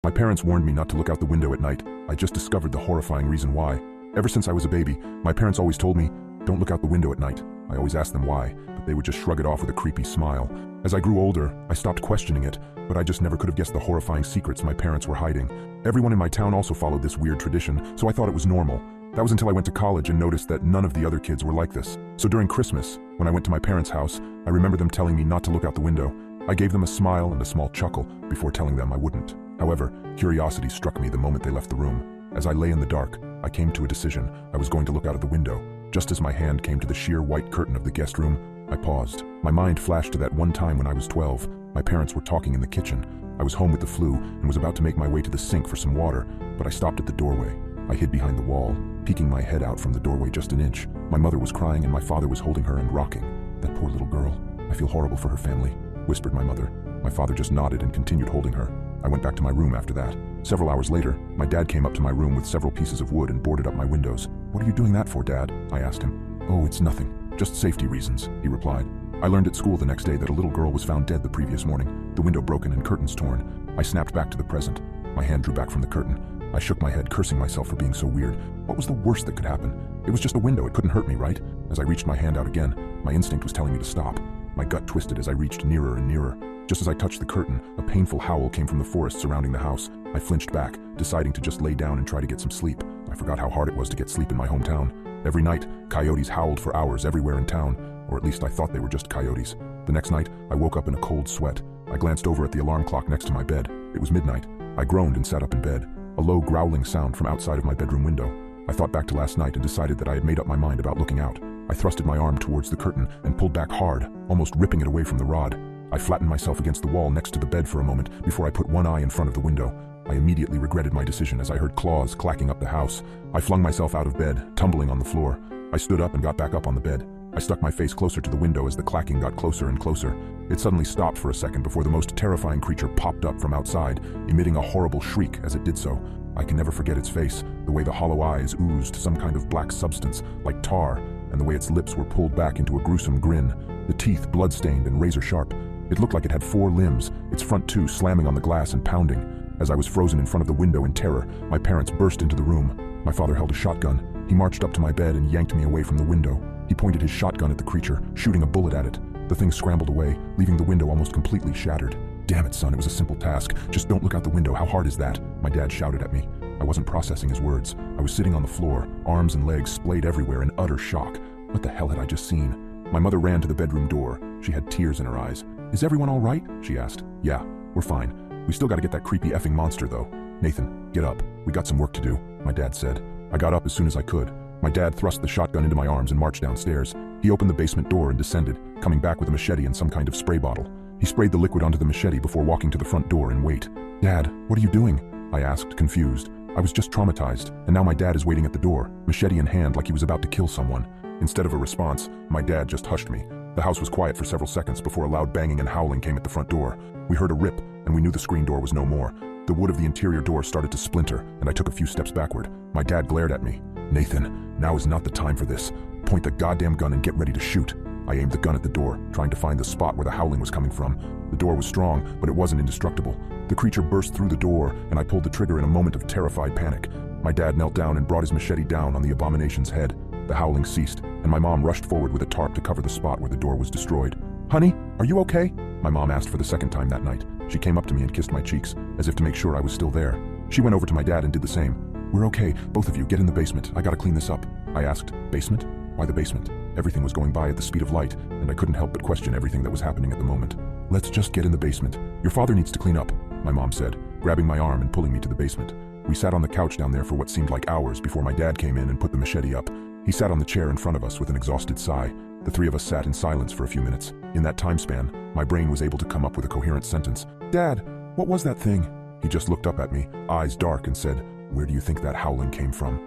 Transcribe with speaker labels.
Speaker 1: My parents warned me not to look out the window at night. I just discovered the horrifying reason why. Ever since I was a baby, my parents always told me, don't look out the window at night. I always asked them why, but they would just shrug it off with a creepy smile. As I grew older, I stopped questioning it, but I just never could have guessed the horrifying secrets my parents were hiding. Everyone in my town also followed this weird tradition, so I thought it was normal. That was until I went to college and noticed that none of the other kids were like this. So during Christmas, when I went to my parents' house, I remember them telling me not to look out the window. I gave them a smile and a small chuckle before telling them I wouldn't. However, curiosity struck me the moment they left the room. As I lay in the dark, I came to a decision. I was going to look out of the window. Just as my hand came to the sheer white curtain of the guest room, I paused. My mind flashed to that one time when I was 12. My parents were talking in the kitchen. I was home with the flu and was about to make my way to the sink for some water, but I stopped at the doorway. I hid behind the wall, peeking my head out from the doorway just an inch. My mother was crying and my father was holding her and rocking. That poor little girl. I feel horrible for her family, whispered my mother. My father just nodded and continued holding her. I went back to my room after that. Several hours later, my dad came up to my room with several pieces of wood and boarded up my windows. "What are you doing that for, Dad?" I asked him. "Oh, it's nothing. Just safety reasons," he replied. I learned at school the next day that a little girl was found dead the previous morning, the window broken and curtains torn. I snapped back to the present. My hand drew back from the curtain. I shook my head, cursing myself for being so weird. What was the worst that could happen? It was just a window, it couldn't hurt me, right? As I reached my hand out again, my instinct was telling me to stop. My gut twisted as I reached nearer and nearer. Just as I touched the curtain, a painful howl came from the forest surrounding the house. I flinched back, deciding to just lay down and try to get some sleep. I forgot how hard it was to get sleep in my hometown. Every night, coyotes howled for hours everywhere in town, or at least I thought they were just coyotes. The next night, I woke up in a cold sweat. I glanced over at the alarm clock next to my bed. It was midnight. I groaned and sat up in bed. A low growling sound from outside of my bedroom window. I thought back to last night and decided that I had made up my mind about looking out. I thrusted my arm towards the curtain and pulled back hard, almost ripping it away from the rod. I flattened myself against the wall next to the bed for a moment before I put one eye in front of the window. I immediately regretted my decision as I heard claws clacking up the house. I flung myself out of bed, tumbling on the floor. I stood up and got back up on the bed. I stuck my face closer to the window as the clacking got closer and closer. It suddenly stopped for a second before the most terrifying creature popped up from outside, emitting a horrible shriek as it did so. I can never forget its face, the way the hollow eyes oozed some kind of black substance, like tar, and the way its lips were pulled back into a gruesome grin, the teeth blood-stained and razor-sharp. It looked like it had 4 limbs, its front 2 slamming on the glass and pounding. As I was frozen in front of the window in terror, my parents burst into the room. My father held a shotgun. He marched up to my bed and yanked me away from the window. He pointed his shotgun at the creature, shooting a bullet at it. The thing scrambled away, leaving the window almost completely shattered. "Damn it, son, it was a simple task. Just don't look out the window. How hard is that?" My dad shouted at me. I wasn't processing his words. I was sitting on the floor, arms and legs splayed everywhere in utter shock. What the hell had I just seen? My mother ran to the bedroom door. She had tears in her eyes. "Is everyone all right?" she asked. "Yeah, we're fine. We still gotta get that creepy effing monster, though." "Nathan, get up. We got some work to do," my dad said. I got up as soon as I could. My dad thrust the shotgun into my arms and marched downstairs. He opened the basement door and descended, coming back with a machete and some kind of spray bottle. He sprayed the liquid onto the machete before walking to the front door and wait. "Dad, what are you doing?" I asked, confused. I was just traumatized, and now my dad is waiting at the door, machete in hand like he was about to kill someone. Instead of a response, my dad just hushed me. The house was quiet for several seconds before a loud banging and howling came at the front door. We heard a rip, and we knew the screen door was no more. The wood of the interior door started to splinter, and I took a few steps backward. My dad glared at me. "Nathan, now is not the time for this. Point the goddamn gun and get ready to shoot." I aimed the gun at the door, trying to find the spot where the howling was coming from. The door was strong, but it wasn't indestructible. The creature burst through the door, and I pulled the trigger in a moment of terrified panic. My dad knelt down and brought his machete down on the abomination's head. The howling ceased, and my mom rushed forward with a tarp to cover the spot where the door was destroyed. "Honey, are you okay?" my mom asked for the second time that night. She came up to me and kissed my cheeks, as if to make sure I was still there. She went over to my dad and did the same. "We're okay, both of you, get in the basement. I gotta clean this up." I asked, "Basement? Why the basement?" Everything was going by at the speed of light, and I couldn't help but question everything that was happening at the moment. "Let's just get in the basement. Your father needs to clean up," my mom said, grabbing my arm and pulling me to the basement. We sat on the couch down there for what seemed like hours before my dad came in and put the machete up. He sat on the chair in front of us with an exhausted sigh. The three of us sat in silence for a few minutes. In that time span, my brain was able to come up with a coherent sentence. "Dad, what was that thing?" He just looked up at me, eyes dark, and said, "Where do you think that howling came from?"